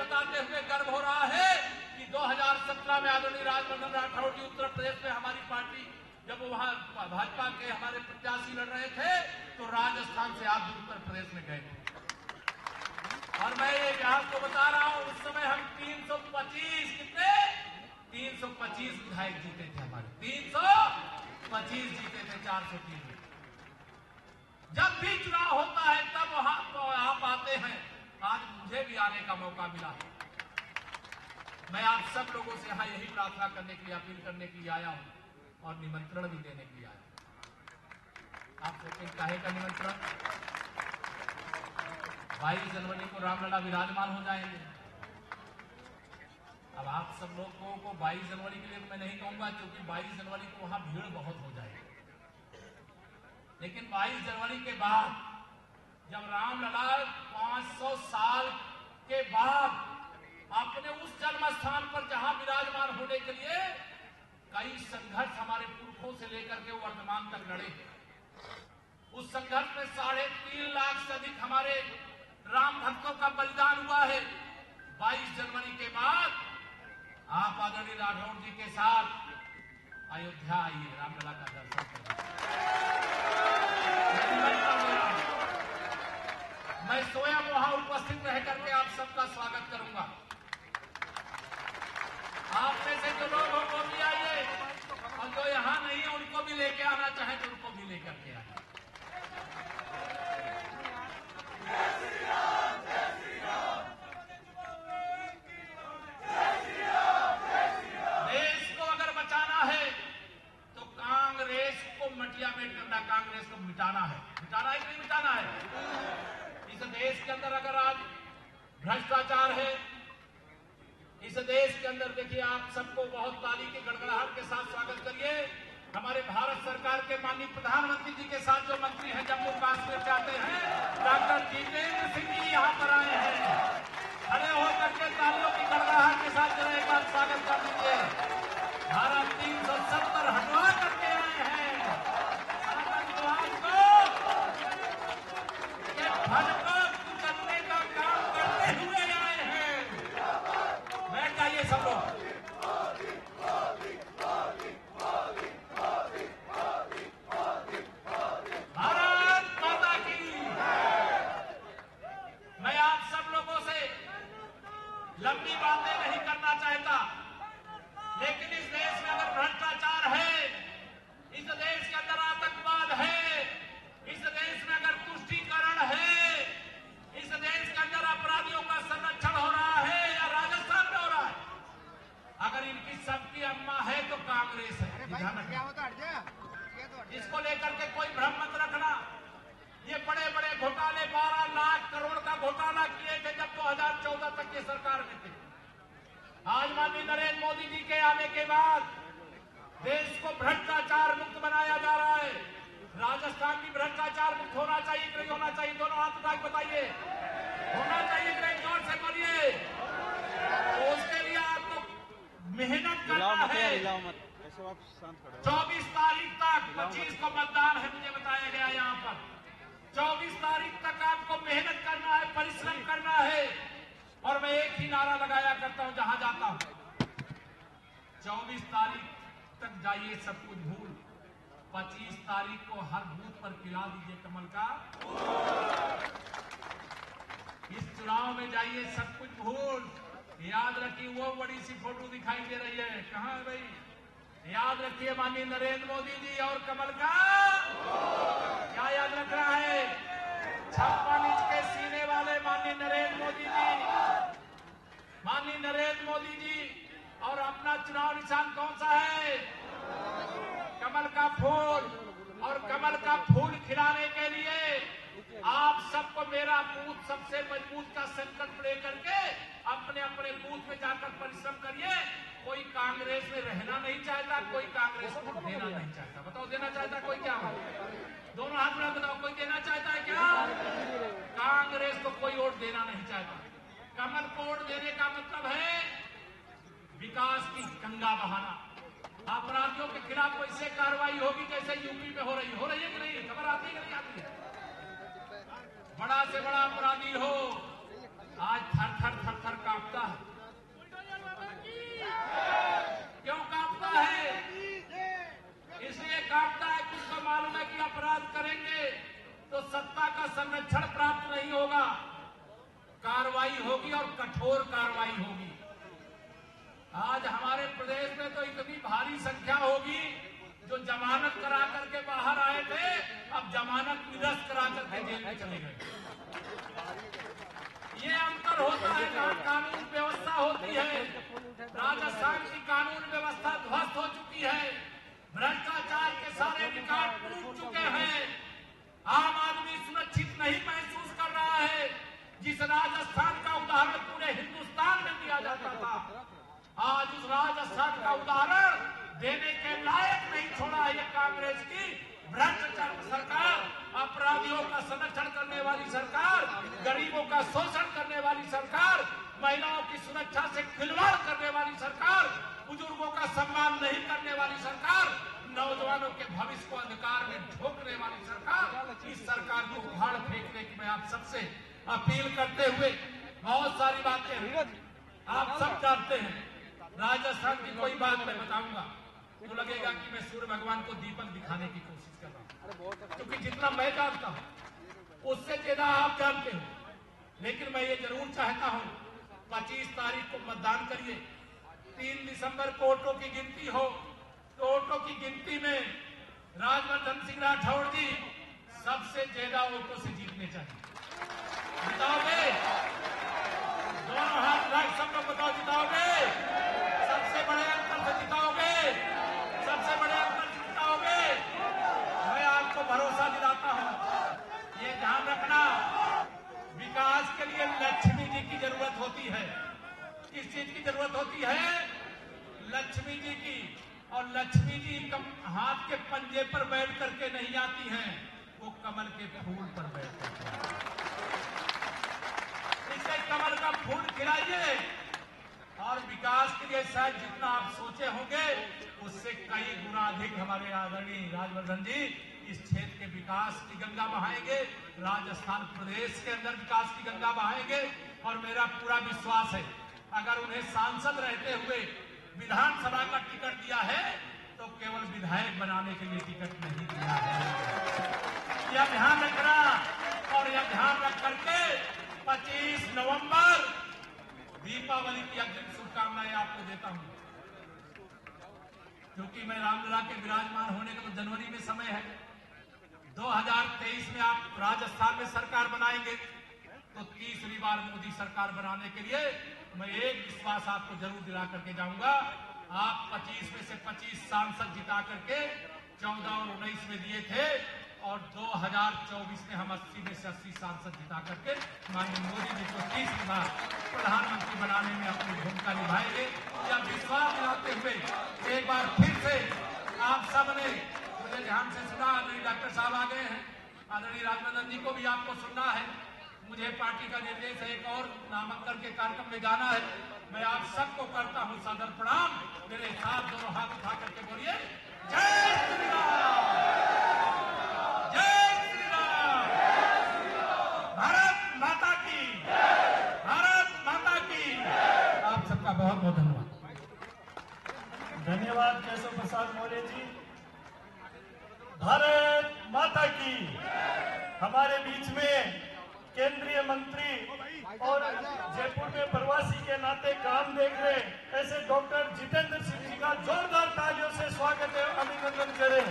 बताते हुए गर्व हो रहा है कि 2017 में आदरणीय राजवर्धन राठौड़ जी उत्तर प्रदेश में हमारी पार्टी जब वहां भाजपा के हमारे प्रत्याशी लड़ रहे थे तो राजस्थान से आप उत्तर प्रदेश में गए थे। और मैं ये इतिहास को बता रहा हूं, उस समय हम 325 कितने 325 विधायक जीते थे, हमारे 325 जीते थे 403 में। जब भी चुनाव होता है तब वहां तो आप आते हैं। आज मुझे भी आने का मौका मिला। मैं आप सब लोगों से यहां यही प्रार्थना करने के लिए, अपील करने के लिए आया हूं और निमंत्रण भी देने के लिए आया हूं। आप सोचें काहे का निमंत्रण? 22 जनवरी को रामलला विराजमान हो जाएंगे। अब आप सब लोगों को 22 जनवरी के लिए मैं नहीं कहूंगा, क्योंकि 22 जनवरी को वहां भीड़ बहुत हो जाएगी। लेकिन 22 जनवरी के बाद जब रामलला 500 साल के बाद अपने उस जन्म स्थान पर जहां विराजमान होने के लिए कई संघर्ष हमारे पुरखों से लेकर के वर्तमान तक लड़े, उस संघर्ष में 3.5 लाख से अधिक हमारे राम भक्तों का बलिदान हुआ है। 22 जनवरी के बाद आप आदरणीय राठौड़ जी के साथ अयोध्या आइए, रामलला का दर्शन करिए। मैं स्वयं वहां उपस्थित रह करके आप सबका स्वागत करूंगा। आप में से जो लोग हो वो भी आइए, और जो यहां नहीं है उनको भी लेके आना चाहे तो उनको भी लेकर के आइए। देश को अगर बचाना है तो कांग्रेस को मटियामेट करना, कांग्रेस को मिटाना है। मिटाना है कि नहीं मिटाना है? इस देश के अंदर अगर आज भ्रष्टाचार है, इस देश के अंदर देखिए, आप सबको बहुत ताली की गड़गड़ाहट के साथ स्वागत करिए। हमारे भारत सरकार के माननीय प्रधानमंत्री जी के साथ जो मंत्री हैं जम्मू कश्मीर से आते हैं, डॉक्टर जितेंद्र सिंह जी यहाँ पर आए हैं। खड़े होकर के तालियों की गड़गड़ाहट के साथ जरा एक बार स्वागत कर दीजिए। धारा 370 हटवा करके आए हैं। आतंकवाद को करने का काम करते हुए आए हैं। बैठ जाइए सब लोग। भारत माता की। मैं आप सब लोगों से लंबी बातें नहीं करना चाहता, लेकिन इस देश में अगर भ्रष्टाचार है, इस देश के अंदर आतंकवाद है, इस देश में अगर तुष्टीकरण है, इस देश के अंदर अपराधियों का संरक्षण हो रहा है या राजस्थान में हो रहा है, अगर इनकी सबकी अम्मा है तो कांग्रेस है। इसको लेकर के कोई भ्रम मत रखना। ये बड़े बड़े घोटाले 12 लाख करोड़ का घोटाला किए थे जब 2014 तक की सरकार में थे। आज माननीय नरेंद्र मोदी जी के आने के बाद देश को भ्रष्टाचार मुक्त बनाया जा रहा है। राजस्थान भी भ्रष्टाचार मुक्त होना चाहिए कि नहीं होना चाहिए? दोनों हाथ उठा के बताइए। होना चाहिए कि नहीं? जोर से बोलिए। तो उसके लिए आपको मेहनत करना है। 24 तारीख तक, 25 को मतदान है मुझे बताया गया यहाँ पर। 24 तारीख तक आपको मेहनत करना है, परिश्रम करना है। और मैं एक ही नारा लगाया करता हूं जहां जाता हूं, 24 तारीख तक जाइए सब कुछ भूल, 25 तारीख को हर बूथ पर खिला दीजिए कमल का। इस चुनाव में जाइए सब कुछ भूल। याद रखिए, वो बड़ी सी फोटो दिखाई दे रही है, कहां है भाई? याद रखिए, माननीय नरेंद्र मोदी जी और कमल का क्या याद रख रहा है? 56 इंच के सीने वाले माननीय नरेंद्र मोदी जी, माननीय नरेंद्र मोदी जी। और अपना चुनाव निशान कौन सा है? कमल का फूल। और कमल का फूल खिलाने के लिए आप सबको मेरा बूथ सबसे मजबूत का संकल्प लेकर के अपने अपने बूथ में जाकर परिश्रम करिए। कोई कांग्रेस में रहना नहीं चाहता, कोई कांग्रेस को देना नहीं चाहता। बताओ, देना चाहता कोई? क्या दोनों हाथ में बताओ, कोई देना चाहता है क्या? कांग्रेस को कोई वोट देना नहीं चाहता। कमल को वोट देने का मतलब है विकास की गंगा बहाना। अपराधियों के खिलाफ वैसे कार्रवाई होगी जैसे यूपी में हो रही है कि नहीं? खबर आती है कि नहीं आती है? बड़ा से बड़ा अपराधी हो, आज थर थर कांपता होगी और कठोर कार्रवाई होगी। आज हमारे प्रदेश में तो इतनी भारी संख्या होगी जो जमानत करा करके बाहर आए थे, अब जमानत निरस्त करा करके जेल में चले गए। ये अंतर होता है जहाँ कानून व्यवस्था होती है। राजस्थान की कानून व्यवस्था ध्वस्त हो चुकी है, भ्रष्टाचार के सारे रिकॉर्ड टूट चुके हैं, आम आदमी सुरक्षित नहीं महसूस कर रहा है। जिस राजस्थान का उदाहरण पूरे हिंदुस्तान में दिया जाता था, आज उस राजस्थान का उदाहरण देने के लायक नहीं छोड़ा है ये कांग्रेस की भ्रष्टाचार सरकार, अपराधियों का संरक्षण करने वाली सरकार, गरीबों का शोषण करने वाली सरकार, महिलाओं की सुरक्षा से खिलवाड़ करने वाली सरकार, बुजुर्गों का सम्मान नहीं करने वाली सरकार, नौजवानों के भविष्य को अंधकार में झोंकने वाली सरकार। इस सरकार को उखाड़ फेंकने की मैं आप सबसे अपील करते हुए बहुत सारी बातें आप सब जानते हैं। राजस्थान की कोई बात मैं बताऊंगा तो लगेगा कि मैं सूर्य भगवान को दीपक दिखाने की कोशिश कर रहा हूं, क्योंकि जितना मैं जानता हूं उससे ज्यादा आप जानते हो। लेकिन मैं ये जरूर चाहता हूं 25 तारीख को मतदान करिए, 3 दिसंबर को वोटों की गिनती हो, तो वोटों की गिनती में राजवर्धन सिंह राठौड़ जी सबसे ज्यादा वोटों से जीतने चाहिए। जिताओगे? दोनों हाथ रख, सब लोग बताओ, जिताओगे? सबसे बड़े अंतर से जिताओगे? सबसे बड़े अंतर से जिताओगे? मैं आपको भरोसा दिलाता हूं। ये ध्यान रखना, विकास के लिए लक्ष्मी जी की जरूरत होती है। किस चीज की जरूरत होती है? लक्ष्मी जी की। और लक्ष्मी जी हाथ के पंजे पर बैठ करके नहीं आती हैं, वो कमल के फूल पर बैठ करके। इसे कमल का फूल खिलाइए और विकास के लिए शायद जितना आप सोचे होंगे उससे कई गुना अधिक हमारे आदरणीय राजवर्धन जी इस क्षेत्र के विकास की गंगा बहाएंगे, राजस्थान प्रदेश के अंदर विकास की गंगा बहाएंगे। और मेरा पूरा विश्वास है, अगर उन्हें सांसद रहते हुए विधानसभा का टिकट दिया है तो केवल विधायक बनाने के लिए टिकट नहीं दिया है। यह ध्यान रखना, और यह ध्यान रख करके 25 नवंबर दीपावली की अग्रिम शुभकामनाएं आपको देता हूं। क्योंकि मैं रामलला के विराजमान होने का तो जनवरी में समय है, 2023 में आप राजस्थान में सरकार बनाएंगे तो तीसरी बार मोदी सरकार बनाने के लिए मैं एक विश्वास आपको जरूर दिला करके जाऊंगा। आप 25 में से 25 सांसद जिता करके 14 और 19 में दिए थे, और 2024 में हम 80 में से 80 सांसद जिता करके माननीय मोदी जी को तीसरी बार प्रधानमंत्री बनाने में अपनी भूमिका निभाएंगे। यह विश्वास दिलाते हुए एक बार फिर से आप सबने मुझे ध्यान से सुना। आदरणीय डॉक्टर साहब आ गए हैं, आदरणीय राजवर्धन जी को भी आपको सुनना है। मुझे पार्टी का निर्देश है, एक और नामांकन के कार्यक्रम में जाना है। मैं आप सबको करता हूं सादर प्रणाम। मेरे साथ दोनों हाथ उठा करके बोलिए, जय श्री राम, जय श्री राम, भारत माता की, भारत माता की। आप सबका बहुत बहुत धन्यवाद। धन्यवाद केशव प्रसाद मौर्य जी। भारत माता की। हमारे बीच में केंद्रीय मंत्री और जयपुर में प्रवासी के नाते काम देख रहे ऐसे डॉक्टर जितेंद्र सिंह जी का जोरदार तालियों से स्वागत है, अभिनंदन करें।